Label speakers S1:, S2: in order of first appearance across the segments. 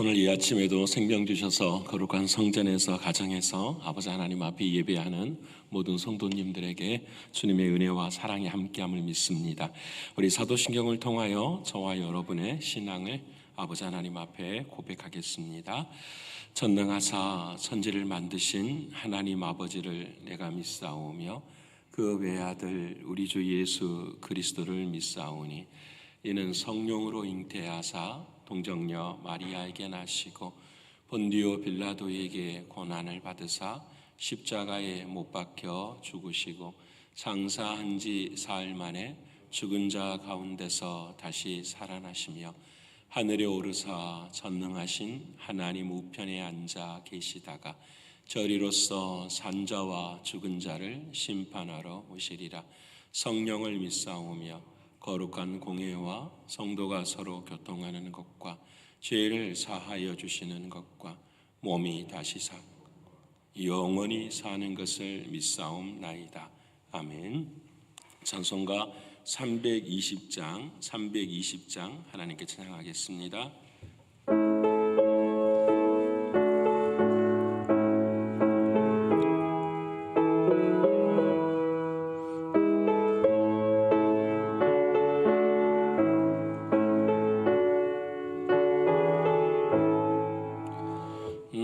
S1: 오늘 이 아침에도 생명 주셔서 거룩한 성전에서 가정에서 아버지 하나님 앞에 예배하는 모든 성도님들에게 주님의 은혜와 사랑이 함께함을 믿습니다. 우리 사도신경을 통하여 저와 여러분의 신앙을 아버지 하나님 앞에 고백하겠습니다. 전능하사 천지를 만드신 하나님 아버지를 내가 믿사오며 그 외아들 우리 주 예수 그리스도를 믿사오니 이는 성령으로 잉태하사 동정녀 마리아에게 나시고 본디오 빌라도에게 고난을 받으사 십자가에 못 박혀 죽으시고 장사한 지 사흘 만에 죽은 자 가운데서 다시 살아나시며 하늘에 오르사 전능하신 하나님 우편에 앉아 계시다가 저리로서 산자와 죽은 자를 심판하러 오시리라. 성령을 믿사오며 거룩한 공회와 성도가 서로 교통하는 것과 죄를 사하여 주시는 것과 몸이 다시 사 영원히 사는 것을 믿사옵나이다. 아멘. 찬송가 320장 하나님께 찬양하겠습니다.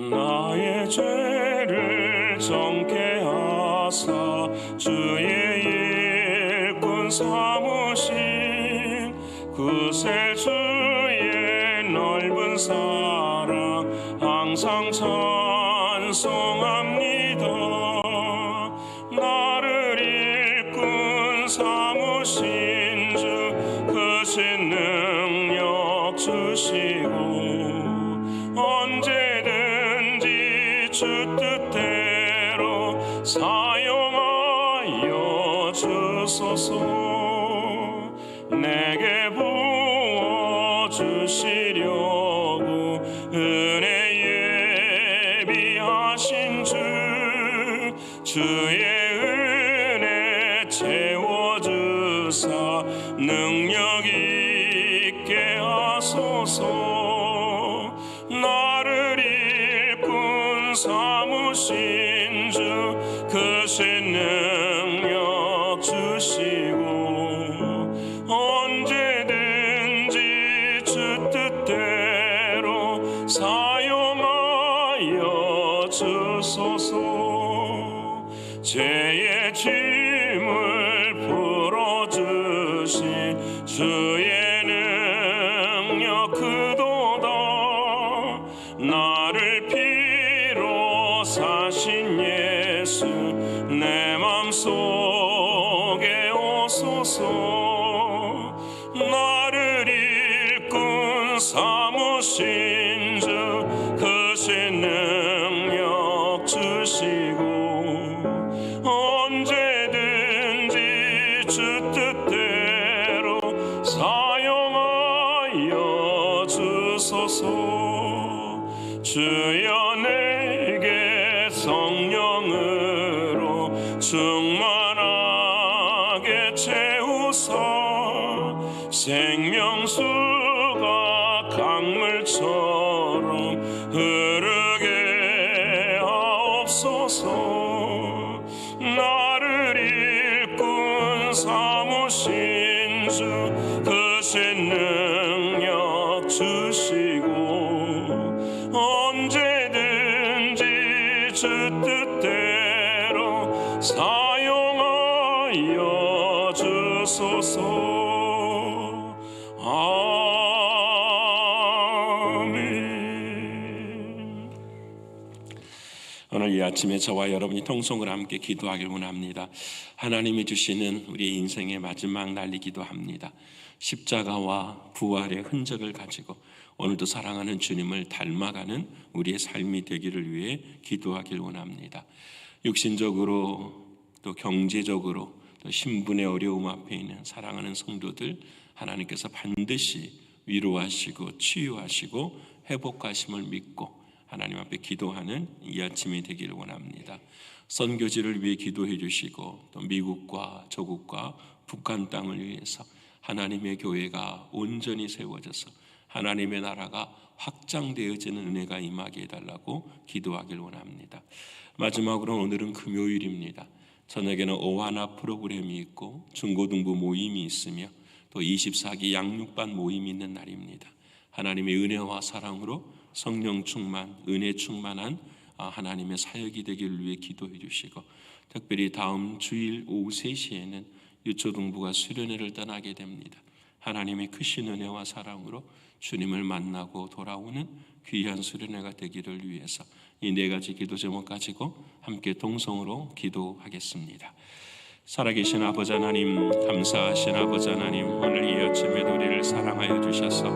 S2: 나의 죄를 정케 하사 주의 일꾼 삼으신 그새 주의 넓은 사랑 항상 찬송합니다. 나를 일꾼 삼으신 주 크신 능력 주시고 언제든지 주 뜻대로 사용하여 주소서. 내게 부어주시려고 은혜 예비하신 주의 은혜 채워주사 능력 있게 하소서. 나를 일꾼 삼으신 주 크신 능력 주시고 언제든지 주 뜻대로 사용하여 주소서. 죄의 짐을 풀어주신 주의 능력 크도다. 나를 피로 사신 예수 내 맘속에 오소서. 나를 일꾼 삼으신 주 크신 능력 주시고 언제든지 주 뜻대로 사용하여 주소서. 주여 내게 성령으로 충만하게 채우사 생명수가 강물처럼 흐르게 하옵소서. 나를 일꾼 삼으신 주 크신 능력 주시고 언제든지 주 뜻대로 사용하여 주소서. 아멘.
S1: 오늘 이 아침에 저와 여러분이 통성으로 함께 기도하길 원합니다. 하나님이 주시는 우리의 인생의 마지막 날이기도 합니다. 십자가와 부활의 흔적을 가지고 오늘도 사랑하는 주님을 닮아가는 우리의 삶이 되기를 위해 기도하길 원합니다. 육신적으로 또 경제적으로 또 신분의 어려움 앞에 있는 사랑하는 성도들 하나님께서 반드시 위로하시고 치유하시고 회복하심을 믿고 하나님 앞에 기도하는 이 아침이 되기를 원합니다. 선교지를 위해 기도해 주시고 또 미국과 조국과 북한 땅을 위해서 하나님의 교회가 온전히 세워져서 하나님의 나라가 확장되어지는 은혜가 임하게 해달라고 기도하길 원합니다. 마지막으로 오늘은 금요일입니다. 저녁에는 오하나 프로그램이 있고 중고등부 모임이 있으며 또 24기 양육반 모임이 있는 날입니다. 하나님의 은혜와 사랑으로 성령 충만, 은혜 충만한 하나님의 사역이 되기를 위해 기도해 주시고, 특별히 다음 주일 오후 3시에는 유초등부가 수련회를 떠나게 됩니다. 하나님의 크신 은혜와 사랑으로 주님을 만나고 돌아오는 귀한 수련회가 되기를 위해서 이 4가지 기도 제목 가지고 함께 동성으로 기도하겠습니다. 살아계신 아버지 하나님, 감사하신 아버지 하나님, 오늘 이 아침에도 우리를 사랑하여 주셔서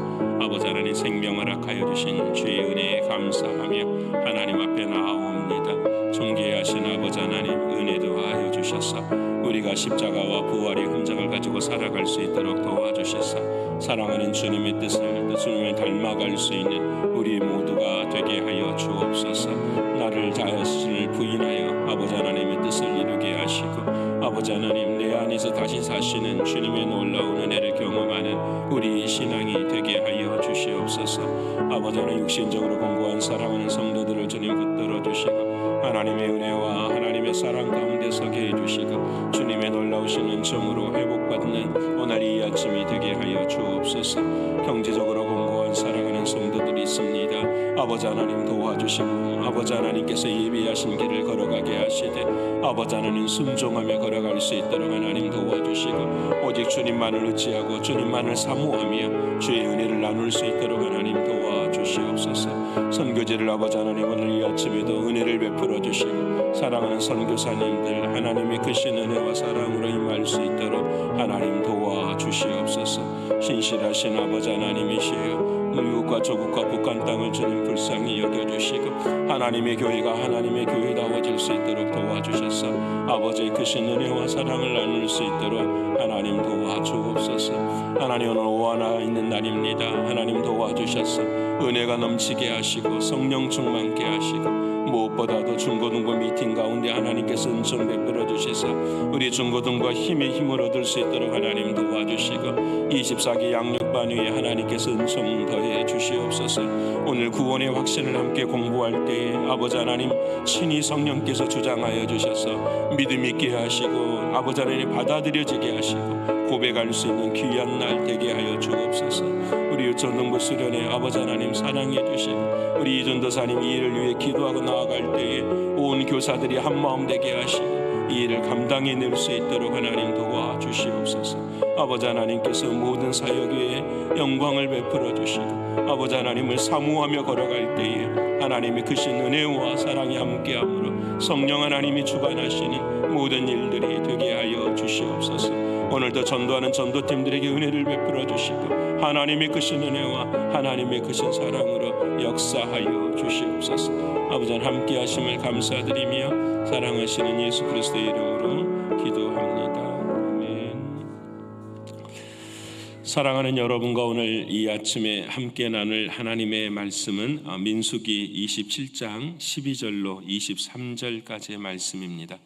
S1: 아버지 하나님 생명을 허락하여 주신 주의 은혜에 감사하며 하나님 앞에 나아옵니다. 존귀하신 아버지 하나님, 은혜 더하여 주셔서 우리가 십자가와 부활의 흔적을 가지고 살아갈 수 있도록 도와주셔서 사랑하는 주님의 뜻을, 또 주님을 닮아갈 수 있는 우리 모두가 되게 하여 주옵소서. 나를 자신을 부인하여 아버지 하나님의 뜻을 이루게 하시고, 아버지 하나님, 내 안에서 다시 사시는 주님의 놀라운 은혜를 경험하는 우리 신앙이 되게 하여 주시옵소서. 아버지 하나님, 육신적으로 공고한 사랑하는 성도들을 주님 붙들어 주시고 하나님의 은혜와 하나님의 사랑 가운데 서게 해주시고 주님의 놀라우신 은총으로 회복받는 오늘 이 아침이 되게 하여 주옵소서. 경제적으로 공고한 사랑하는 성도들이 있습니다. 아버지 하나님 도와주시고 아버지 하나님께서 예비하신 길을 걸어가게 하시되 아버지 하나님 순종하며 걸어갈 수 있도록 하나님 도와주시고 오직 주님만을 의지하고 주님만을 사모하며 주의 은혜를 나눌 수 있도록 하나님 도와주시옵소서. 선교제를 아버지 하나님 오늘 이 아침에도 은혜를 베풀어 주시고 사랑하는 선교사님들 하나님의 크신 은혜와 사랑으로 임할 수 있도록 하나님 도와주시옵소서. 신실하신 아버지 하나님이시여 미국과 조국과 북한 땅을 주님 불쌍히 여겨주시고 하나님의 교회가 하나님의 교회다워질 수 있도록 도와주셔서 아버지의 크신 은혜와 사랑을 나눌 수 있도록 하나님 도와주옵소서. 하나님 오늘 오하나 있는 날입니다. 하나님 도와주셔서 은혜가 넘치게 하시고 성령 충만케 하시고 무엇보다도 중고등부 미팅 가운데 하나님께서 은총 베풀어 주셔서 우리 중고등부가 힘에 힘을 얻을 수 있도록 하나님 도와주시고 24기 양육반 위에 하나님께서 은총 더해 주시옵소서. 오늘 구원의 확신을 함께 공부할 때에 아버지 하나님 친히 성령께서 주장하여 주셔서 믿음 있게 하시고 아버지 하나님 받아들여지게 하시고 고백할 수 있는 귀한 날 되게 하여 주옵소서. 우리 유천동부 수련회 아버지 하나님 사랑해 주시고 우리 이전도사님 이 일을 위해 기도하고 나아갈 때에 온 교사들이 한마음 되게 하시고 이 일을 감당해낼 수 있도록 하나님 도와주시옵소서. 아버지 하나님께서 모든 사역 위에 영광을 베풀어 주시고 아버지 하나님을 사모하며 걸어갈 때에 하나님의 크신 은혜와 사랑이 함께함으로 성령 하나님이 주관하시는 모든 일들이 되게 하여 주시옵소서. 오늘도 전도하는 전도팀들에게 은혜를 베풀어 주시고 하나님의 크신 은혜와 하나님의 크신 사랑으로 역사하여 주시옵소서. 아버지 함께 하심을 감사드리며 사랑하시는 예수 그리스도의 이름으로 기도합니다. 아멘. 사랑하는 여러분과 오늘 이 아침에 함께 나눌 하나님의 말씀은 민수기 27장 12절로 23절까지의 말씀입니다.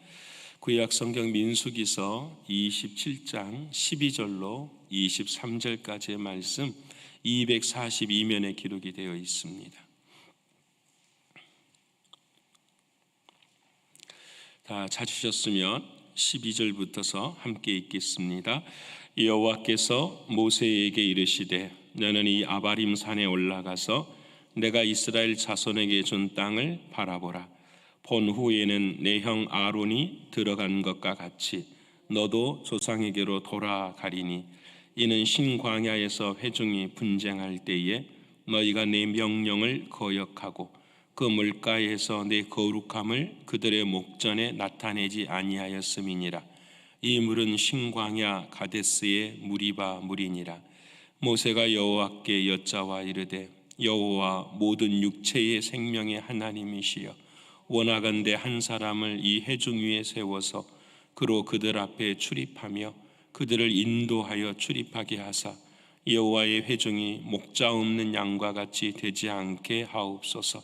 S1: 구약 성경 민수기서 27장 12절로 23절까지의 말씀 242면에 기록이 되어 있습니다. 다 찾으셨으면 12절부터서 함께 읽겠습니다. 여호와께서 모세에게 이르시되 너는 이 아바림 산에 올라가서 내가 이스라엘 자손에게 준 땅을 바라보라. 본 후에는 내 형 아론이 들어간 것과 같이 너도 조상에게로 돌아가리니 이는 신광야에서 회중이 분쟁할 때에 너희가 내 명령을 거역하고 그 물가에서 내 거룩함을 그들의 목전에 나타내지 아니하였음이니라. 이 물은 신광야 가데스의 무리바 물이니라. 모세가 여호와께 여짜와 이르되 여호와 모든 육체의 생명의 하나님이시여 원하건대 한 사람을 이 회중 위에 세워서 그로 그들 앞에 출입하며 그들을 인도하여 출입하게 하사 여호와의 회중이 목자 없는 양과 같이 되지 않게 하옵소서.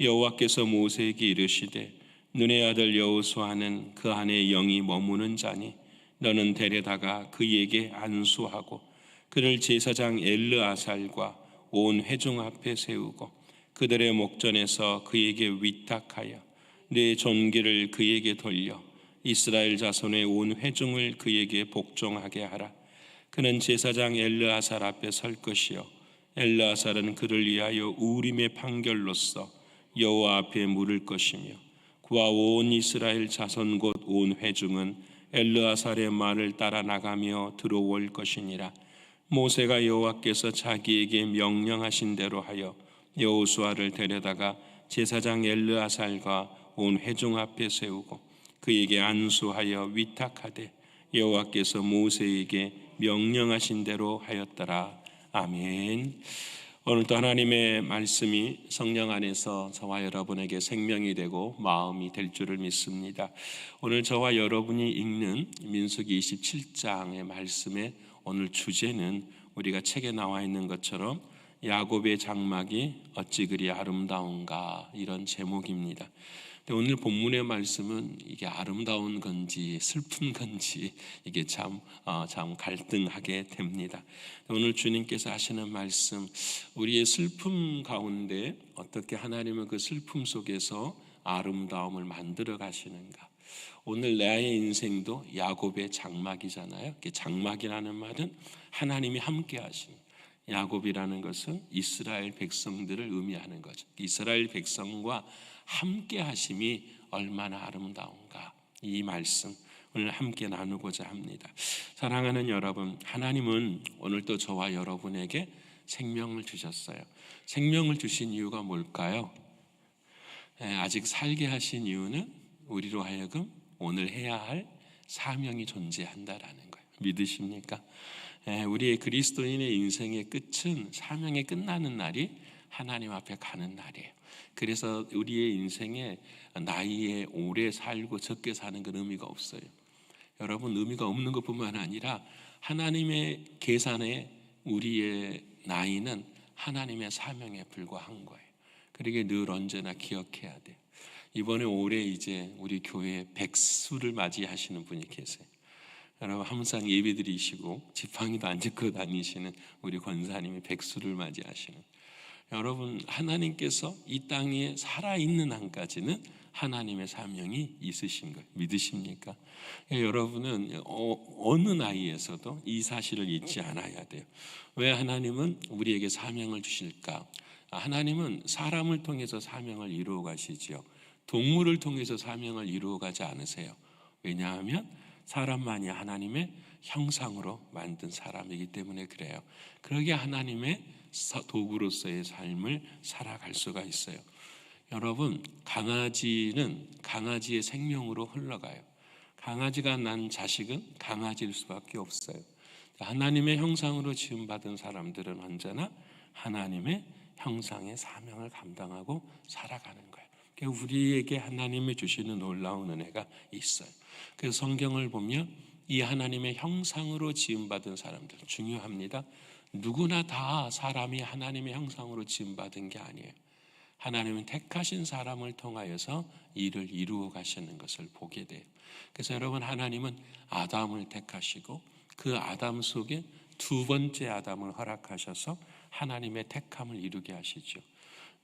S1: 여호와께서 모세에게 이르시되 눈의 아들 여호수아는 그 안에 영이 머무는 자니 너는 데려다가 그에게 안수하고 그를 제사장 엘르아살과 온 회중 앞에 세우고 그들의 목전에서 그에게 위탁하여 내 존귀를 그에게 돌려 이스라엘 자손의 온 회중을 그에게 복종하게 하라. 그는 제사장 엘르아살 앞에 설 것이요 엘르아살은 그를 위하여 우림의 판결로서 여호와 앞에 물을 것이며 그와 온 이스라엘 자손 곧 온 회중은 엘르아살의 말을 따라 나가며 들어올 것이니라. 모세가 여호와께서 자기에게 명령하신 대로 하여 여호수아를 데려다가 제사장 엘르아살과 온 회중 앞에 세우고 그에게 안수하여 위탁하되 여호와께서 모세에게 명령하신 대로 하였더라. 아멘. 오늘도 하나님의 말씀이 성령 안에서 저와 여러분에게 생명이 되고 마음이 될 줄을 믿습니다. 오늘 저와 여러분이 읽는 민수기 27장의 말씀의 오늘 주제는 우리가 책에 나와 있는 것처럼 야곱의 장막이 어찌 그리 아름다운가, 이런 제목입니다. 오늘 본문의 말씀은 이게 아름다운 건지 슬픈 건지 이게 참 갈등하게 됩니다. 오늘 주님께서 하시는 말씀, 우리의 슬픔 가운데 어떻게 하나님은 그 슬픔 속에서 아름다움을 만들어 가시는가. 오늘 나의 인생도 야곱의 장막이잖아요. 장막이라는 말은 하나님이 함께 하시는, 야곱이라는 것은 이스라엘 백성들을 의미하는 거죠. 이스라엘 백성과 함께 하심이 얼마나 아름다운가, 이 말씀 오늘 함께 나누고자 합니다. 사랑하는 여러분, 하나님은 오늘도 저와 여러분에게 생명을 주셨어요. 생명을 주신 이유가 뭘까요? 아직 살게 하신 이유는 우리로 하여금 오늘 해야 할 사명이 존재한다라는 거예요. 믿으십니까? 우리의 그리스도인의 인생의 끝은 사명이 끝나는 날이 하나님 앞에 가는 날이에요. 그래서 우리의 인생에 나이에 오래 살고 적게 사는 건 의미가 없어요. 여러분, 의미가 없는 것뿐만 아니라 하나님의 계산에 우리의 나이는 하나님의 사명에 불과한 거예요. 그러게 늘 언제나 기억해야 돼요. 이번에 올해 이제 우리 교회에 백수를 맞이하시는 분이 계세요. 여러분, 항상 예배드리시고 지팡이도 안 짚고 다니시는 우리 권사님이 백수를 맞이하시는, 여러분, 하나님께서 이 땅에 살아있는 한까지는 하나님의 사명이 있으신 걸 믿으십니까? 여러분은 어느 나이에서도 이 사실을 잊지 않아야 돼요. 왜 하나님은 우리에게 사명을 주실까? 하나님은 사람을 통해서 사명을 이루어 가시지요. 동물을 통해서 사명을 이루어 가지 않으세요. 왜냐하면 사람만이 하나님의 형상으로 만든 사람이기 때문에 그래요. 그러게 하나님의 도구로서의 삶을 살아갈 수가 있어요. 여러분, 강아지는 강아지의 생명으로 흘러가요. 강아지가 난 자식은 강아지일 수밖에 없어요. 하나님의 형상으로 지음받은 사람들은 언제나 하나님의 형상의 사명을 감당하고 살아가는 거예요. 우리에게 하나님이 주시는 놀라운 은혜가 있어요. 그래서 성경을 보면 이 하나님의 형상으로 지음받은 사람들 중요합니다. 누구나 다 사람이 하나님의 형상으로 지음받은 게 아니에요. 하나님은 택하신 사람을 통하여서 일을 이루어 가시는 것을 보게 돼요. 그래서 여러분, 하나님은 아담을 택하시고 그 아담 속에 두 번째 아담을 허락하셔서 하나님의 택함을 이루게 하시죠.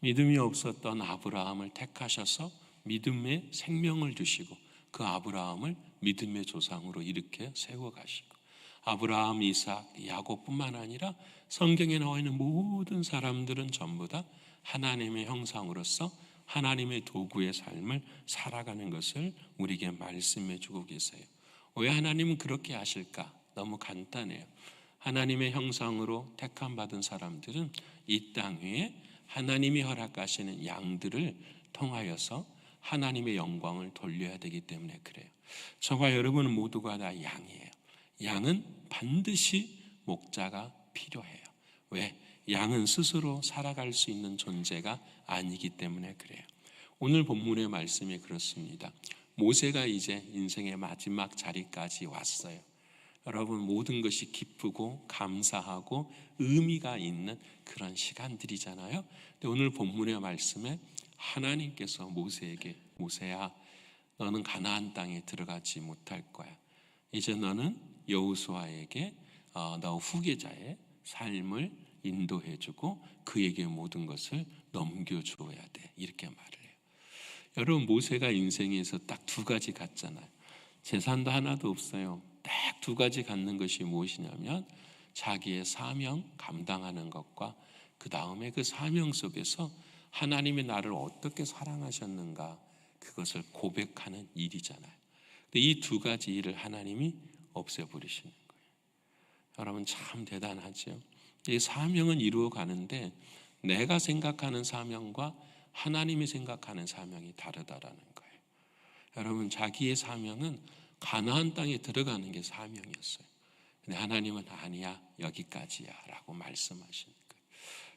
S1: 믿음이 없었던 아브라함을 택하셔서 믿음의 생명을 주시고 그 아브라함을 믿음의 조상으로 이렇게 세워가시고, 아브라함, 이삭, 야곱뿐만 아니라 성경에 나와 있는 모든 사람들은 전부 다 하나님의 형상으로서 하나님의 도구의 삶을 살아가는 것을 우리에게 말씀해 주고 계세요. 왜 하나님은 그렇게 하실까? 너무 간단해요. 하나님의 형상으로 택함 받은 사람들은 이 땅 위에 하나님이 허락하시는 양들을 통하여서 하나님의 영광을 돌려야 되기 때문에 그래요. 저와 여러분 모두가 다 양이에요. 양은 반드시 목자가 필요해요. 왜? 양은 스스로 살아갈 수 있는 존재가 아니기 때문에 그래요. 오늘 본문의 말씀이 그렇습니다. 모세가 이제 인생의 마지막 자리까지 왔어요. 여러분, 모든 것이 기쁘고 감사하고 의미가 있는 그런 시간들이잖아요. 근데 오늘 본문의 말씀에 하나님께서 모세에게, 모세야, 너는 가나안 땅에 들어가지 못할 거야. 이제 너는 여호수아에게 너 후계자의 삶을 인도해주고 그에게 모든 것을 넘겨줘야 돼. 이렇게 말을 해요. 여러분, 모세가 인생에서 딱 두 가지 갖잖아요. 재산도 하나도 없어요. 딱 두 가지 갖는 것이 무엇이냐면 자기의 사명 감당하는 것과 그 다음에 그 사명 속에서 하나님이 나를 어떻게 사랑하셨는가 그것을 고백하는 일이잖아요. 근데 이 두 가지 일을 하나님이 없애버리시는 거예요. 여러분 참 대단하죠. 이 사명은 이루어 가는데 내가 생각하는 사명과 하나님이 생각하는 사명이 다르다라는 거예요. 여러분, 자기의 사명은 가나안 땅에 들어가는 게 사명이었어요. 근데 하나님은 아니야, 여기까지야 라고 말씀하시는 거예요.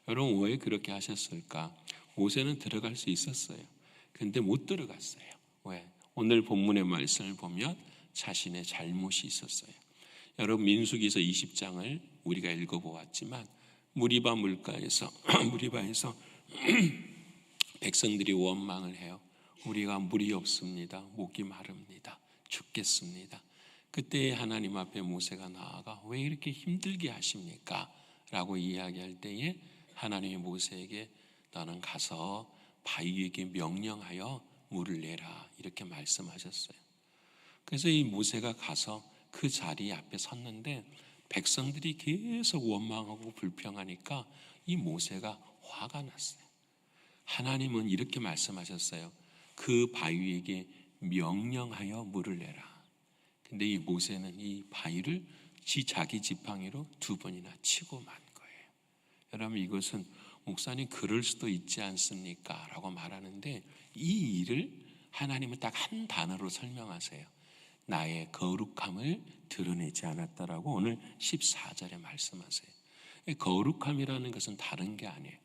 S1: 여러분, 왜 그렇게 하셨을까? 모세는 들어갈 수 있었어요. 근데 못 들어갔어요. 왜? 오늘 본문의 말씀을 보면 자신의 잘못이 있었어요. 여러분, 민수기서 20장을 우리가 읽어보았지만 무리바 물가에서 무리바에서 백성들이 원망을 해요. 우리가 물이 없습니다. 목이 마릅니다. 죽겠습니다. 그때 하나님 앞에 모세가 나아가 왜 이렇게 힘들게 하십니까? 라고 이야기할 때에 하나님이 모세에게 너는 가서 바위에게 명령하여 물을 내라 이렇게 말씀하셨어요. 그래서 이 모세가 가서 그 자리 앞에 섰는데 백성들이 계속 원망하고 불평하니까 이 모세가 화가 났어요. 하나님은 이렇게 말씀하셨어요. 그 바위에게 명령하여 물을 내라. 근데 이 모세는 이 바위를 자기 지팡이로 2번이나 치고 만 거예요. 여러분, 이것은 목사님 그럴 수도 있지 않습니까? 라고 말하는데 이 일을 하나님은 딱 한 단어로 설명하세요. 나의 거룩함을 드러내지 않았다라고 오늘 14절에 말씀하세요. 거룩함이라는 것은 다른 게 아니에요.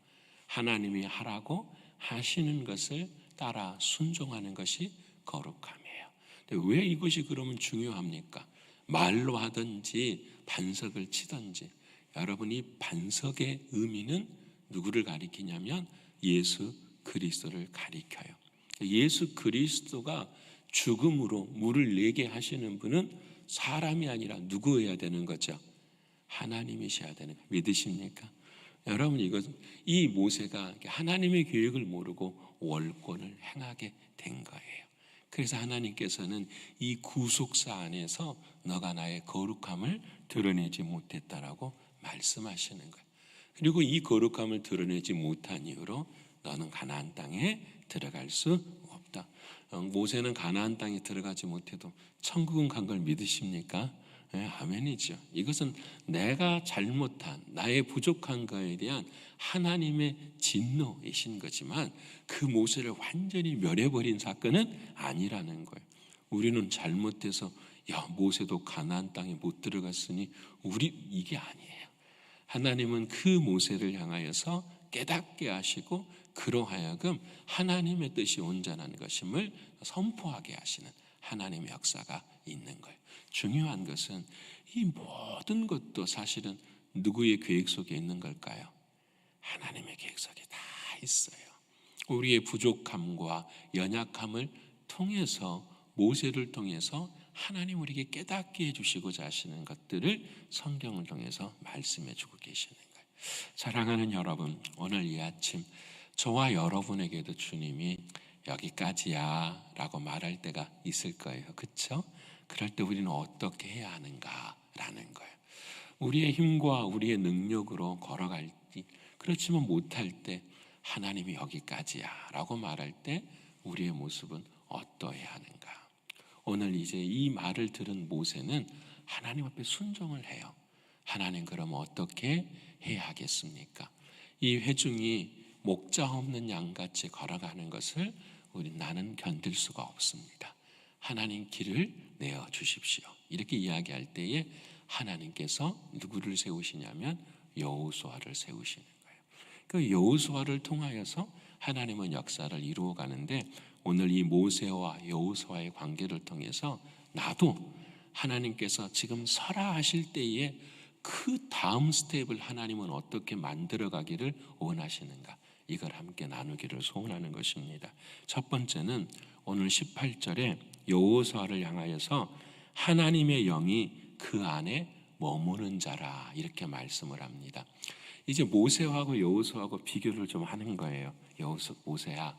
S1: 하나님이 하라고 하시는 것을 따라 순종하는 것이 거룩함이에요. 근데 왜 이것이 그러면 중요합니까? 말로 하든지 반석을 치든지 여러분이 반석의 의미는 누구를 가리키냐면 예수 그리스도를 가리켜요. 예수 그리스도가 죽음으로 물을 내게 하시는 분은 사람이 아니라 누구여야 되는 거죠? 하나님이셔야 되는 거예요. 믿으십니까? 여러분, 이 모세가 하나님의 계획을 모르고 월권을 행하게 된 거예요. 그래서 하나님께서는 이 구속사 안에서 너가 나의 거룩함을 드러내지 못했다라고 말씀하시는 거예요. 그리고 이 거룩함을 드러내지 못한 이유로 너는 가나안 땅에 들어갈 수 없다. 모세는 가나안 땅에 들어가지 못해도 천국은 간 걸 믿으십니까? 네, 아멘이죠. 이것은 내가 잘못한 나의 부족한 것에 대한 하나님의 진노이신 거지만 그 모세를 완전히 멸해버린 사건은 아니라는 거예요. 우리는 잘못해서 야 모세도 가나안 땅에 못 들어갔으니 우리 이게 아니에요. 하나님은 그 모세를 향하여서 깨닫게 하시고 그러하여금 하나님의 뜻이 온전한 것임을 선포하게 하시는 하나님의 역사가 있는 거예요. 중요한 것은 이 모든 것도 사실은 누구의 계획 속에 있는 걸까요? 하나님의 계획 속에 다 있어요. 우리의 부족함과 연약함을 통해서 모세를 통해서 하나님 우리에게 깨닫게 해주시고자 하시는 것들을 성경을 통해서 말씀해 주고 계시는 거예요. 사랑하는 여러분, 오늘 이 아침 저와 여러분에게도 주님이 여기까지야 라고 말할 때가 있을 거예요. 그렇죠? 그럴 때 우리는 어떻게 해야 하는가라는 거예요. 우리의 힘과 우리의 능력으로 걸어갈지 그렇지만 못할 때 하나님이 여기까지야 라고 말할 때 우리의 모습은 어떠해야 하는가. 오늘 이제 이 말을 들은 모세는 하나님 앞에 순종을 해요. 하나님 그럼 어떻게 해야 하겠습니까? 이 회중이 목자 없는 양같이 걸어가는 것을 나는 견딜 수가 없습니다. 하나님 길을 내어 주십시오. 이렇게 이야기할 때에 하나님께서 누구를 세우시냐면 여호수아를 세우시는 거예요. 그 여호수아를 통하여서 하나님은 역사를 이루어 가는데 오늘 이 모세와 여호수아의 관계를 통해서 나도 하나님께서 지금 설하 하실 때에 그 다음 스텝을 하나님은 어떻게 만들어 가기를 원하시는가, 이걸 함께 나누기를 소원하는 것입니다. 첫 번째는 오늘 18절에 여호수아를 향하여서 하나님의 영이 그 안에 머무는 자라 이렇게 말씀을 합니다. 이제 모세하고 여호수아하고 비교를 좀 하는 거예요. 모세야,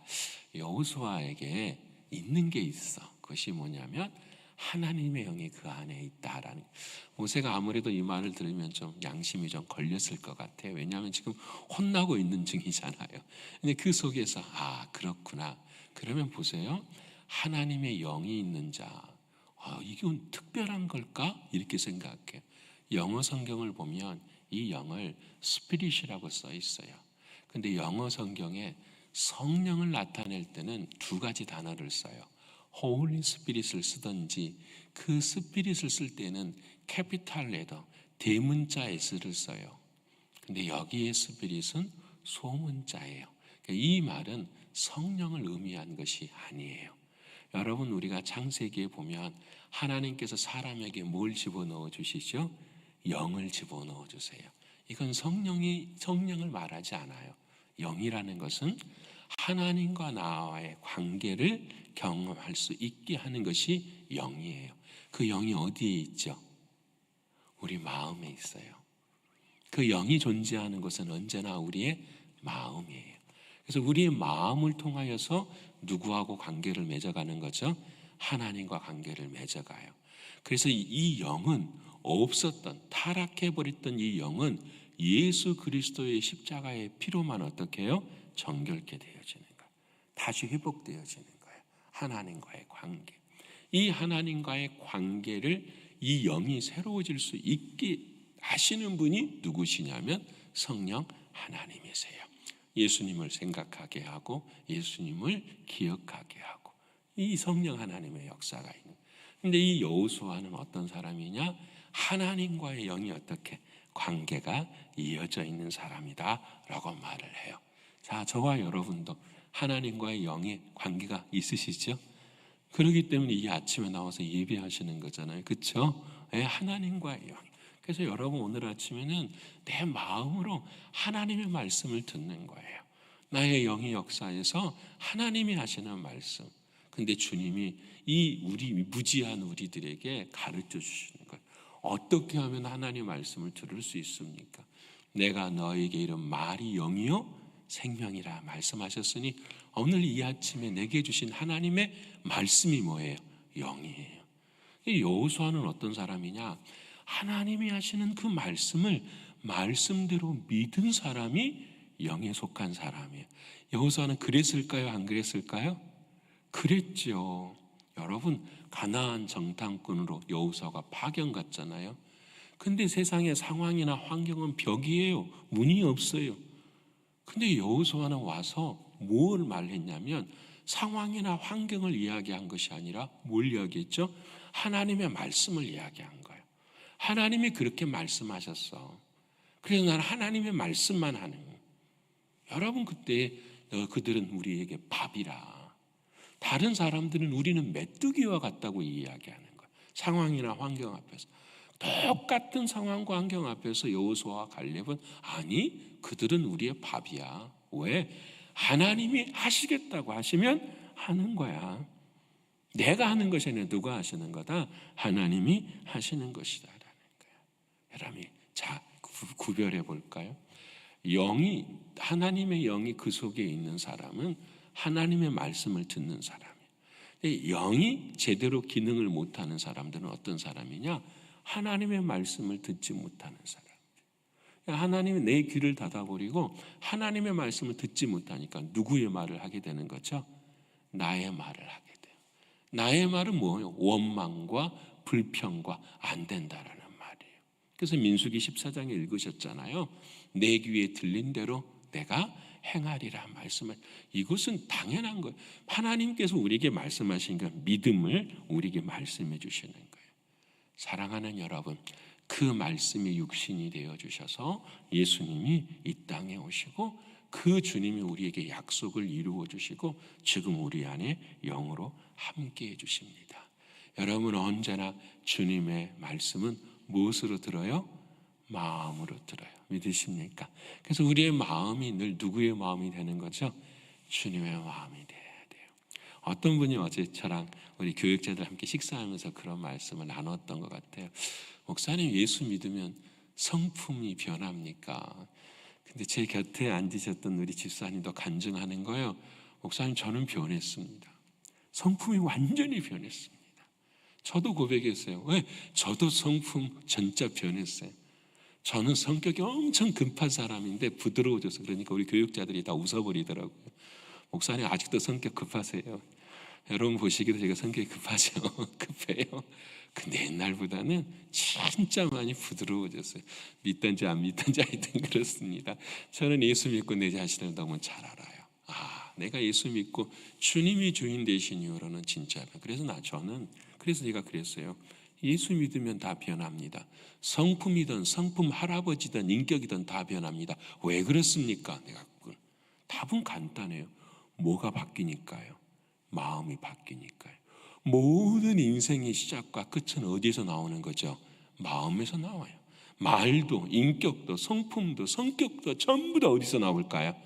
S1: 여호수아에게 있는 게 있어. 그것이 뭐냐면 하나님의 영이 그 안에 있다라는. 모세가 아무래도 이 말을 들으면 좀 양심이 좀 걸렸을 것 같아요. 왜냐하면 지금 혼나고 있는 중이잖아요. 근데 그 속에서 그렇구나. 그러면 보세요. 하나님의 영이 있는 자. 이건 특별한 걸까? 이렇게 생각해요. 영어 성경을 보면 이 영을 스피릿이라고 써 있어요. 근데 영어 성경에 성령을 나타낼 때는 두 가지 단어를 써요. Holy Spirit을 쓰든지 그 스피릿을 쓸 때는 캐피탈 레터 대문자 S를 써요. 근데 여기에 스피릿은 소문자예요. 그러니까 이 말은 성령을 의미한 것이 아니에요. 여러분, 우리가 창세기에 보면 하나님께서 사람에게 뭘 집어넣어 주시죠? 영을 집어넣어 주세요. 이건 성령을 말하지 않아요. 영이라는 것은 하나님과 나와의 관계를 경험할 수 있게 하는 것이 영이에요. 그 영이 어디에 있죠? 우리 마음에 있어요. 그 영이 존재하는 것은 언제나 우리의 마음이에요. 그래서 우리의 마음을 통하여서 누구하고 관계를 맺어가는 거죠? 하나님과 관계를 맺어가요. 그래서 이 영은 없었던, 타락해버렸던 이 영은 예수 그리스도의 십자가의 피로만 어떻게 해요? 정결케 되어지는 거예요. 다시 회복되어지는 거예요. 하나님과의 관계. 이 하나님과의 관계를 이 영이 새로워질 수 있게 하시는 분이 누구시냐면 성령 하나님이세요. 예수님을 생각하게 하고 예수님을 기억하게 하고 이 성령 하나님의 역사가 있는. 근데 이 여호수아는 어떤 사람이냐? 하나님과의 영이 어떻게 관계가 이어져 있는 사람이다라고 말을 해요. 자, 저와 여러분도 하나님과의 영의 관계가 있으시죠? 그렇기 때문에 이 아침에 나와서 예배하시는 거잖아요. 그렇죠? 네, 하나님과의 영. 그래서 여러분 오늘 아침에는 내 마음으로 하나님의 말씀을 듣는 거예요. 나의 영의 역사에서 하나님이 하시는 말씀. 근데 주님이 이 우리 무지한 우리들에게 가르쳐 주시는 거예요. 어떻게 하면 하나님의 말씀을 들을 수 있습니까? 내가 너에게 이런 말이 영이요 생명이라 말씀하셨으니 오늘 이 아침에 내게 주신 하나님의 말씀이 뭐예요? 영이에요. 이 여호수아는 어떤 사람이냐? 하나님이 하시는 그 말씀을 말씀대로 믿은 사람이 영에 속한 사람이에요. 여호수아는 그랬을까요? 안 그랬을까요? 그랬죠. 여러분, 가나안 정탐꾼으로 여호수아가 파견 갔잖아요. 근데 세상의 상황이나 환경은 벽이에요. 문이 없어요. 근데 여호수아는 와서 뭘 말했냐면 상황이나 환경을 이야기한 것이 아니라 뭘 이야기했죠? 하나님의 말씀을 이야기한 거예요. 하나님이 그렇게 말씀하셨어. 그래서 나는 하나님의 말씀만 하는 거예요. 여러분, 그때 그들은 우리에게 밥이라. 다른 사람들은 우리는 메뚜기와 같다고 이야기하는 거예요. 상황이나 환경 앞에서. 똑같은 상황과 환경 앞에서 여호수아와 갈렙은 아니, 그들은 우리의 밥이야. 왜? 하나님이 하시겠다고 하시면 하는 거야. 내가 하는 것이 아니라 누가 하시는 거다? 하나님이 하시는 것이다 라는 거야. 여러분, 자, 구별해 볼까요? 하나님의 영이 그 속에 있는 사람은 하나님의 말씀을 듣는 사람이에요. 영이 제대로 기능을 못하는 사람들은 어떤 사람이냐? 하나님의 말씀을 듣지 못하는 사람. 하나님이 내 귀를 닫아버리고 하나님의 말씀을 듣지 못하니까 누구의 말을 하게 되는 거죠? 나의 말을 하게 돼요. 나의 말은 뭐예요? 원망과 불평과 안 된다라는 말이에요. 그래서 민수기 14장에 읽으셨잖아요. 내 귀에 들린 대로 내가 행하리라 말씀을. 이것은 당연한 거예요. 하나님께서 우리에게 말씀하신 그 믿음을 우리에게 말씀해 주시는 거예요. 사랑하는 여러분, 그 말씀이 육신이 되어 주셔서 예수님이 이 땅에 오시고 그 주님이 우리에게 약속을 이루어 주시고 지금 우리 안에 영으로 함께 해 주십니다. 여러분, 언제나 주님의 말씀은 무엇으로 들어요? 마음으로 들어요. 믿으십니까? 그래서 우리의 마음이 늘 누구의 마음이 되는 거죠? 주님의 마음이 돼야 돼요. 어떤 분이 어제 저랑 우리 교육자들 함께 식사하면서 그런 말씀을 나눴던 것 같아요. 목사님, 예수 믿으면 성품이 변합니까? 근데 제 곁에 앉으셨던 우리 집사님도 간증하는 거예요. 목사님, 저는 변했습니다. 성품이 완전히 변했습니다. 저도 고백했어요. 왜? 저도 성품 진짜 변했어요. 저는 성격이 엄청 급한 사람인데 부드러워져서 그러니까 우리 교육자들이 다 웃어버리더라고요. 목사님 아직도 성격 급하세요. 여러분 보시기도 제가 성격이 급하죠. 급해요. 근데 옛날보다는 진짜 많이 부드러워졌어요. 믿든지 안 믿든지 하여튼 그렇습니다. 저는 예수 믿고 내 자신을 너무 잘 알아요. 내가 예수 믿고 주님이 주인 되신 이후로는 진짜. 그래서 제가 그랬어요. 예수 믿으면 다 변합니다. 성품이든 성품 할아버지든 인격이든 다 변합니다. 왜 그렇습니까? 답은 간단해요. 뭐가 바뀌니까요? 마음이 바뀌니까요. 모든 인생의 시작과 끝은 어디서 나오는 거죠? 마음에서 나와요. 말도, 인격도, 성품도, 성격도 전부 다 어디서 나올까요?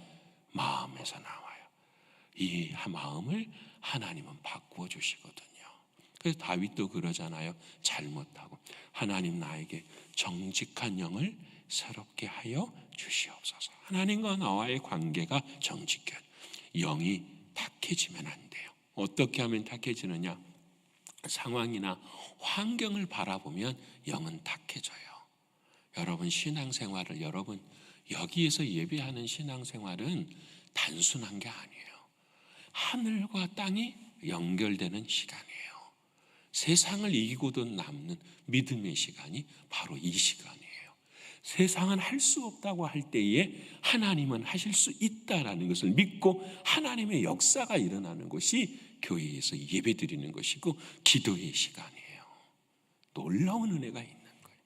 S1: 마음에서 나와요. 이 마음을 하나님은 바꾸어 주시거든요. 그래서 다윗도 그러잖아요. 잘못하고 하나님 나에게 정직한 영을 새롭게 하여 주시옵소서. 하나님과 나와의 관계가 정직해. 영이 탁해지면 안 돼요. 어떻게 하면 탁해지느냐? 상황이나 환경을 바라보면 영은 탁해져요. 여러분 신앙생활을 여기에서 예배하는 신앙생활은 단순한 게 아니에요. 하늘과 땅이 연결되는 시간이에요. 세상을 이기고도 남는 믿음의 시간이 바로 이 시간이에요. 세상은 할 수 없다고 할 때에 하나님은 하실 수 있다라는 것을 믿고 하나님의 역사가 일어나는 것이 교회에서 예배드리는 것이고 기도의 시간이에요. 놀라운 은혜가 있는 거예요.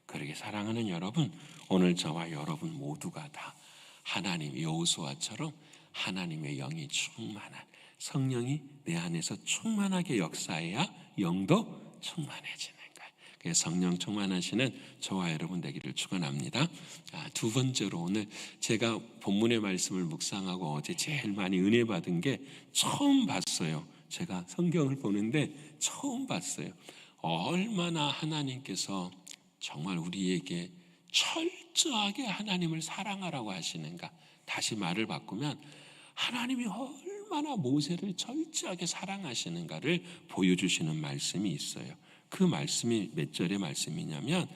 S1: 그러게 사랑하는 여러분, 오늘 저와 여러분 모두가 다 하나님 여호수아처럼 하나님의 영이 충만한 성령이 내 안에서 충만하게 역사해야 영도 충만해지는 거예요. 그래서 성령 충만하시는 저와 여러분 되기를 축원합니다. 두 번째로 오늘 제가 본문의 말씀을 묵상하고 어제 제일 많이 은혜 받은 게 처음 봤어요. 제가 성경을 보는데 처음 봤어요. 얼마나 하나님께서 정말 우리에게 철저하게 하나님을 사랑하라고 하시는가. 다시 말을 바꾸면 하나님이 얼마나 모세를 철저하게 사랑하시는가를 보여주시는 말씀이 있어요. 그 말씀이 몇 절의 말씀이냐면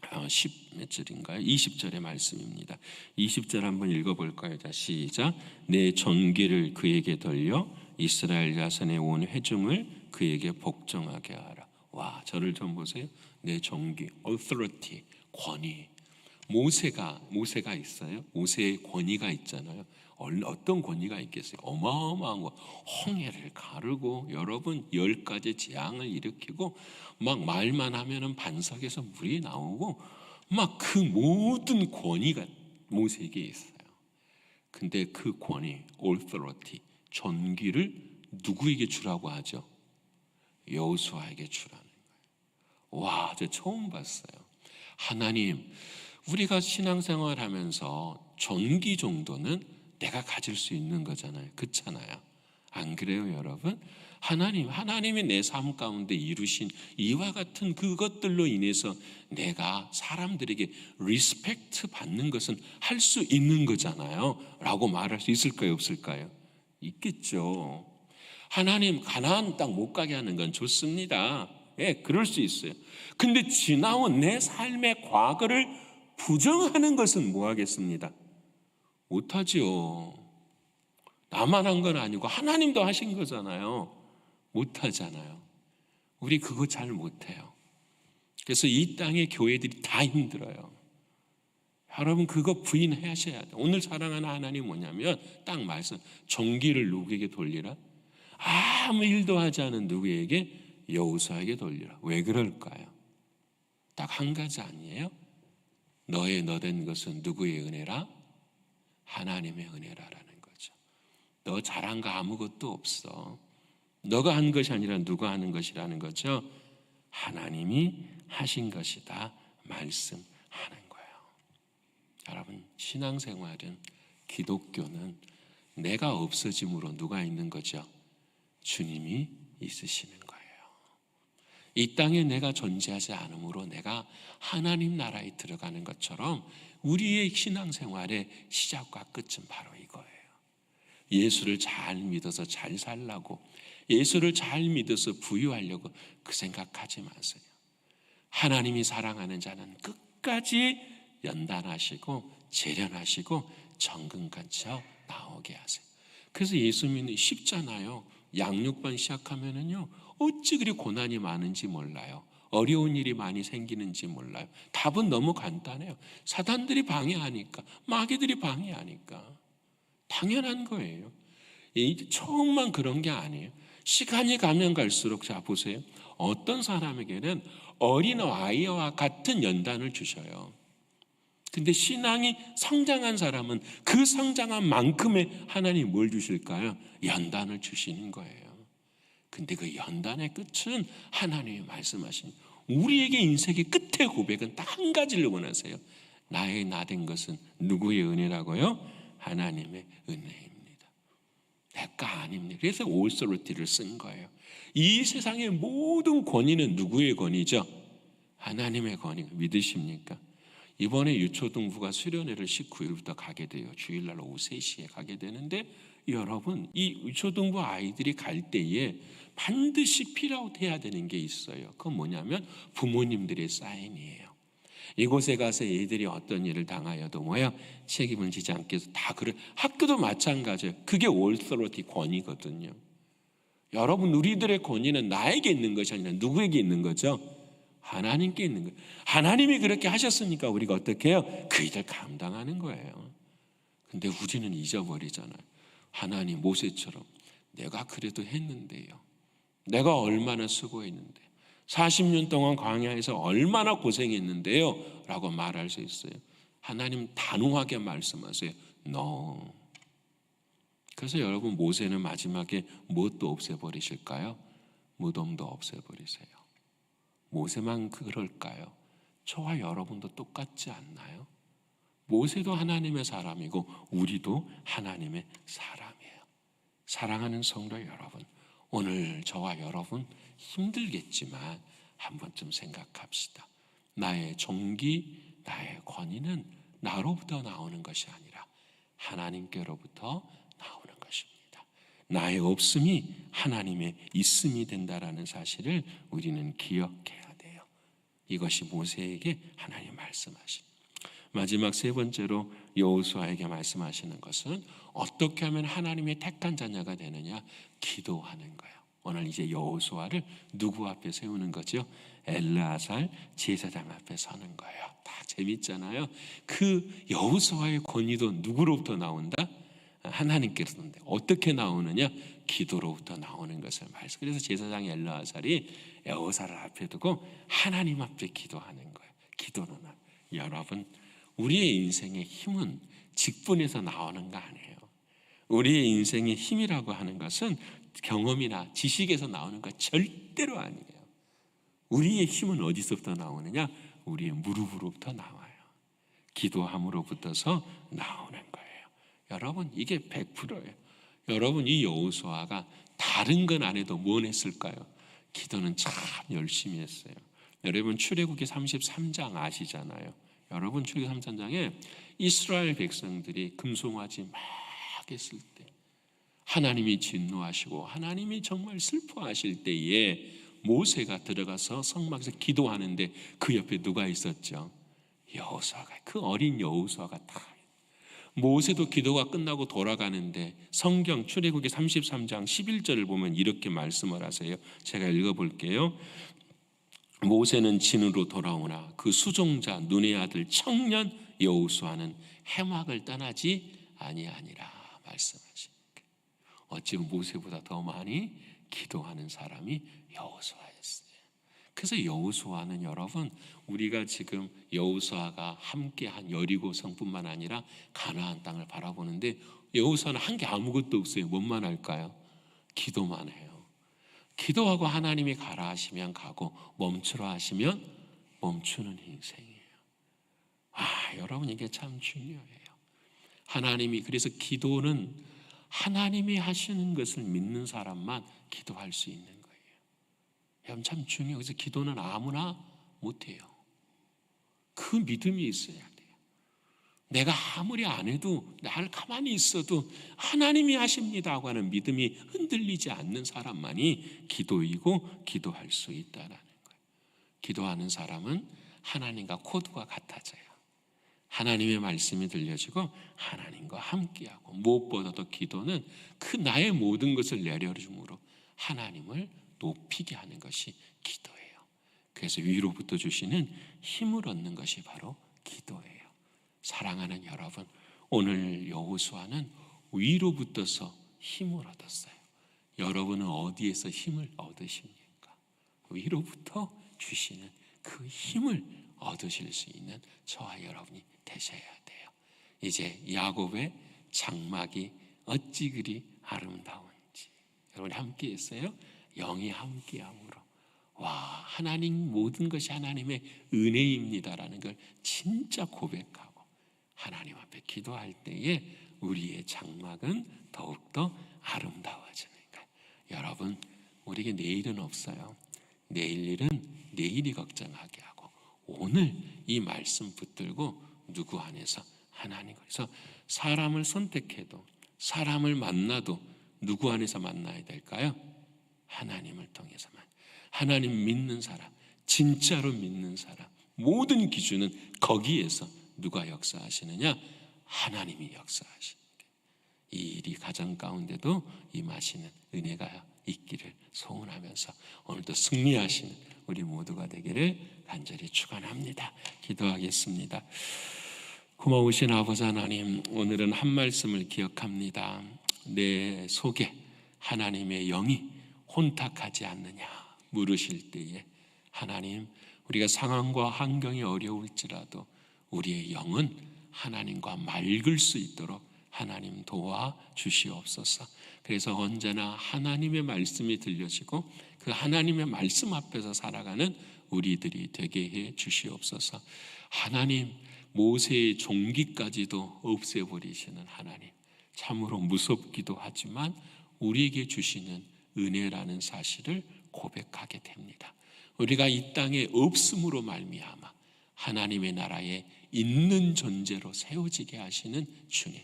S1: 10몇 절인가요? 20절의 말씀입니다. 20절 한번 읽어볼까요? 자, 시작. 내 전기를 그에게 돌려 이스라엘 자손의 온 회중을 그에게 복종하게 하라. 와, 저를 좀 보세요. 내 전기, authority, 권위. 모세가 있어요. 모세의 권위가 있잖아요. 어떤 권위가 있겠어요? 어마어마한 거. 홍해를 가르고 여러분 10가지 재앙을 일으키고 막 말만 하면은 반석에서 물이 나오고 막 그 모든 권위가 모세에게 있어요. 근데 그 권위, authority, 전기를 누구에게 주라고 하죠? 여호수아에게 주라는 거예요. 와, 저 처음 봤어요. 하나님, 우리가 신앙생활 하면서 전기 정도는 내가 가질 수 있는 거잖아요. 그렇잖아요. 안 그래요, 여러분? 하나님이 내 삶 가운데 이루신 이와 같은 그것들로 인해서 내가 사람들에게 리스펙트 받는 것은 할 수 있는 거잖아요. 라고 말할 수 있을까요, 없을까요? 있겠죠. 하나님 가나안 땅 못 가게 하는 건 좋습니다. 예, 그럴 수 있어요. 근데 지나온 내 삶의 과거를 부정하는 것은 뭐 하겠습니다? 못하죠. 나만 한 건 아니고 하나님도 하신 거잖아요. 못하잖아요. 우리 그거 잘 못해요. 그래서 이 땅의 교회들이 다 힘들어요. 여러분 그거 부인하셔야 돼요. 오늘 사랑하는 하나님 뭐냐면 딱 말씀, 전기를 누구에게 돌리라? 아무 일도 하지 않은 누구에게? 여호수아에게 돌리라. 왜 그럴까요? 딱 한 가지 아니에요? 너의 너된 것은 누구의 은혜라? 하나님의 은혜라라는 거죠. 너 잘한 거 아무것도 없어. 너가 한 것이 아니라 누가 하는 것이라는 거죠. 하나님이 하신 것이다 말씀하는 거예요. 여러분 신앙생활은, 기독교는 내가 없어짐으로 누가 있는 거죠? 주님이 있으시는 거예요. 이 땅에 내가 존재하지 않으므로 내가 하나님 나라에 들어가는 것처럼 우리의 신앙생활의 시작과 끝은 바로 이거예요. 예수를 잘 믿어서 잘 살라고, 예수를 잘 믿어서 부유하려고 그 생각하지 마세요. 하나님이 사랑하는 자는 끝까지 연단하시고 재련하시고 정금 건져 나오게 하세요. 그래서 예수 믿는 쉽잖아요. 양육반 시작하면은요, 어찌 그리 고난이 많은지 몰라요. 어려운 일이 많이 생기는지 몰라요. 답은 너무 간단해요. 사단들이 방해하니까, 마귀들이 방해하니까. 당연한 거예요. 처음만 그런 게 아니에요. 시간이 가면 갈수록, 자 보세요. 어떤 사람에게는 어린 아이와 같은 연단을 주셔요. 근데 신앙이 성장한 사람은 그 성장한 만큼의 하나님이 뭘 주실까요? 연단을 주시는 거예요. 근데 그 연단의 끝은 하나님이 말씀하신, 우리에게 인생의 끝의 고백은 딱 한 가지를 원하세요. 나의 나 된 것은 누구의 은혜라고요? 하나님의 은혜입니다. 내 거 아닙니다. 그래서 올소로티를 쓴 거예요. 이 세상의 모든 권위는 누구의 권위죠? 하나님의 권위. 믿으십니까? 이번에 유초등부가 수련회를 19일부터 가게 돼요. 주일날 오후 3시에 가게 되는데, 여러분 이 유초등부 아이들이 갈 때에 반드시 필아웃 해야 되는 게 있어요. 그건 뭐냐면 부모님들의 사인이에요. 이곳에 가서 애들이 어떤 일을 당하여도 뭐야? 책임을 지지 않게 해서 다 그래. 학교도 마찬가지예요. 그게 올소로티 권위거든요. 여러분, 우리들의 권위는 나에게 있는 것이 아니라 누구에게 있는 거죠? 하나님께 있는 거예요. 하나님이 그렇게 하셨으니까 우리가 어떻게 해요? 그 일을 감당하는 거예요. 근데 우리는 잊어버리잖아요. 하나님, 모세처럼 내가 그래도 했는데요, 내가 얼마나 수고했는데, 40년 동안 광야에서 얼마나 고생했는데요 라고 말할 수 있어요. 하나님 단호하게 말씀하세요. No. 그래서 여러분, 모세는 마지막에 무엇도 없애버리실까요? 무덤도 없애버리세요. 모세만 그럴까요? 저와 여러분도 똑같지 않나요? 모세도 하나님의 사람이고 우리도 하나님의 사람이에요. 사랑하는 성도 여러분, 오늘 저와 여러분 힘들겠지만 한 번쯤 생각합시다. 나의 종기, 나의 권위는 나로부터 나오는 것이 아니라 하나님께로부터 나오는 것입니다. 나의 없음이 하나님의 있음이 된다라는 사실을 우리는 기억해야 돼요. 이것이 모세에게 하나님 말씀하신, 마지막 세 번째로 여호수아에게 말씀하시는 것은 어떻게 하면 하나님의 택한 자녀가 되느냐? 기도하는 거예요. 오늘 이제 여호수아를 누구 앞에 세우는 거죠? 엘르아살 제사장 앞에 서는 거예요. 다 재밌잖아요. 그 여호수아의 권위도 누구로부터 나온다? 하나님께서. 어떻게 나오느냐? 기도로부터 나오는 것을 말씀. 그래서 제사장 엘르아살이 여호수아를 앞에 두고 하나님 앞에 기도하는 거예요. 기도는, 여러분, 우리의 인생의 힘은 직분에서 나오는 거 아니에요. 우리의 인생의 힘이라고 하는 것은 경험이나 지식에서 나오는 거 절대로 아니에요. 우리의 힘은 어디서부터 나오느냐? 우리의 무릎으로부터 나와요. 기도함으로부터서 나오는 거예요. 여러분, 이게 100%예요. 여러분, 이 여호수아가 다른 건 안 해도 뭘 했을까요? 기도는 참 열심히 했어요. 여러분, 출애굽기 33장 아시잖아요. 여러분, 출애굽기 33장에 이스라엘 백성들이 금송아지 막 했을 때, 하나님이 진노하시고 하나님이 정말 슬퍼하실 때에 모세가 들어가서 성막에서 기도하는데 그 옆에 누가 있었죠? 여호수아가. 그 어린 여호수아가 다. 모세도 기도가 끝나고 돌아가는데 성경 출애굽기 33장 11절을 보면 이렇게 말씀을 하세요. 제가 읽어볼게요. 모세는 진으로 돌아오나 그 수종자 눈의 아들 청년 여호수아는 해막을 떠나지 아니하니라 말씀하십니다. 어찌 모세보다 더 많이 기도하는 사람이 여호수아였어요. 그래서 여호수아는, 여러분, 우리가 지금 여호수아가 함께한 여리고 성뿐만 아니라 가나안 땅을 바라보는데 여호수아는 한 게 아무것도 없어요. 뭔만 할까요? 기도만 해요. 기도하고 하나님이 가라 하시면 가고 멈추라 하시면 멈추는 인생이에요. 여러분, 이게 참 중요해요. 하나님이, 그래서 기도는 하나님이 하시는 것을 믿는 사람만 기도할 수 있는 거예요. 여러분 참 중요해요. 그래서 기도는 아무나 못해요. 그 믿음이 있어야 돼요. 내가 아무리 안 해도, 나를 가만히 있어도 하나님이 하십니다 하고 하는 믿음이 흔들리지 않는 사람만이 기도이고 기도할 수 있다는 거예요. 기도하는 사람은 하나님과 코드가 같아져요. 하나님의 말씀이 들려지고 하나님과 함께하고, 무엇보다도 기도는 그 나의 모든 것을 내려줌으로 하나님을 높이게 하는 것이 기도예요. 그래서 위로부터 주시는 힘을 얻는 것이 바로 기도예요. 사랑하는 여러분, 오늘 여호수아는 위로부터서 힘을 얻었어요. 여러분은 어디에서 힘을 얻으십니까? 위로부터 주시는 그 힘을 얻으실 수 있는 저와 여러분이 되셔야 돼요. 이제 야곱의 장막이 어찌 그리 아름다운지, 여러분이 함께 했어요. 영이 함께함으로, 와, 하나님 모든 것이 하나님의 은혜입니다라는 걸 진짜 고백하고 하나님 앞에 기도할 때에 우리의 장막은 더욱더 아름다워지는 거예요. 여러분, 우리에게 내일은 없어요. 내일 일은 내일이 걱정하게 하고, 오늘 이 말씀 붙들고 누구 안에서 하나님, 그래서 사람을 선택해도, 사람을 만나도 누구 안에서 만나야 될까요? 하나님을 통해서만. 하나님 믿는 사람, 진짜로 믿는 사람, 모든 기준은 거기에서 누가 역사하시느냐? 하나님이 역사하시는 거예요. 이 일이 가정 가운데도 임하시는 은혜가 있기를 소원하면서 오늘도 승리하시는 우리 모두가 되기를 간절히 축원합니다. 기도하겠습니다. 고마우신 아버지 하나님, 오늘은 한 말씀을 기억합니다. 내 속에 하나님의 영이 혼탁하지 않느냐 물으실 때에, 하나님, 우리가 상황과 환경이 어려울지라도 우리의 영은 하나님과 맑을 수 있도록 하나님 도와주시옵소서. 그래서 언제나 하나님의 말씀이 들려지고 그 하나님의 말씀 앞에서 살아가는 우리들이 되게 해 주시옵소서. 하나님, 모세의 종기까지도 없애버리시는 하나님, 참으로 무섭기도 하지만 우리에게 주시는 은혜라는 사실을 고백하게 됩니다. 우리가 이 땅에 없음으로 말미암아 하나님의 나라에 있는 존재로 세워지게 하시는 주님,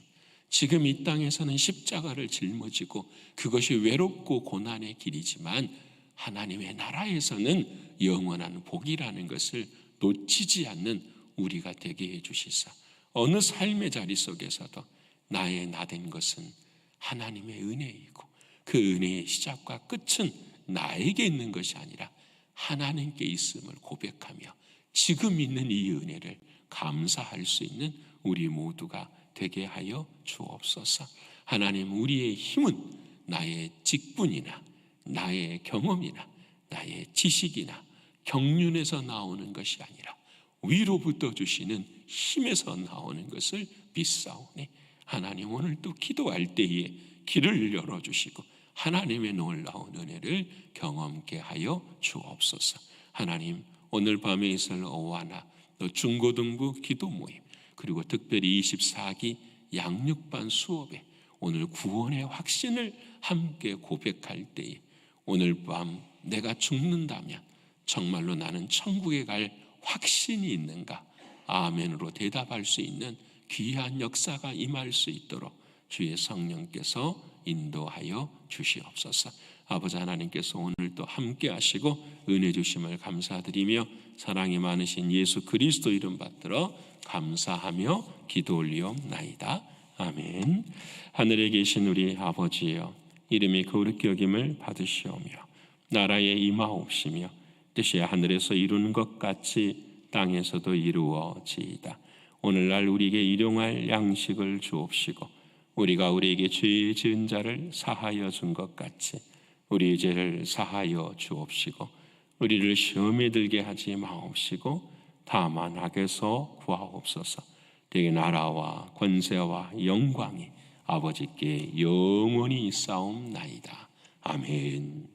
S1: 지금 이 땅에서는 십자가를 짊어지고 그것이 외롭고 고난의 길이지만 하나님의 나라에서는 영원한 복이라는 것을 놓치지 않는 우리가 되게 해주시사, 어느 삶의 자리 속에서도 나의 나된 것은 하나님의 은혜이고 그 은혜의 시작과 끝은 나에게 있는 것이 아니라 하나님께 있음을 고백하며 지금 있는 이 은혜를 감사할 수 있는 우리 모두가 되게 하여 주옵소서. 하나님, 우리의 힘은 나의 직분이나 나의 경험이나 나의 지식이나 경륜에서 나오는 것이 아니라 위로부터 주시는 힘에서 나오는 것을 믿사오니, 하나님, 오늘 또 기도할 때에 길을 열어주시고 하나님의 놀라운 은혜를 경험케 하여 주옵소서. 하나님, 오늘 밤에 있을 오하나 또 중고등부 기도 모임, 그리고 특별히 24기 양육반 수업에 오늘 구원의 확신을 함께 고백할 때에, 오늘 밤 내가 죽는다면 정말로 나는 천국에 갈 확신이 있는가? 아멘으로 대답할 수 있는 귀한 역사가 임할 수 있도록 주의 성령께서 인도하여 주시옵소서. 아버지 하나님께서 오늘도 함께 하시고 은혜 주심을 감사드리며 사랑이 많으신 예수 그리스도 이름 받들어 감사하며 기도 올리옵나이다. 아멘. 하늘에 계신 우리 아버지여, 이름이 거룩히 여김을 받으시오며 나라에 임하옵시며 뜻이 하늘에서 이루는 것 같이 땅에서도 이루어지이다. 오늘날 우리에게 일용할 양식을 주옵시고 우리가 우리에게 죄 지은 자를 사하여 준 것 같이 우리의 죄를 사하여 주옵시고 우리를 시험에 들게 하지 마옵시고 다만 악에서 구하옵소서. 되게 나라와 권세와 영광이 아버지께 영원히 있사옵나이다. 아멘.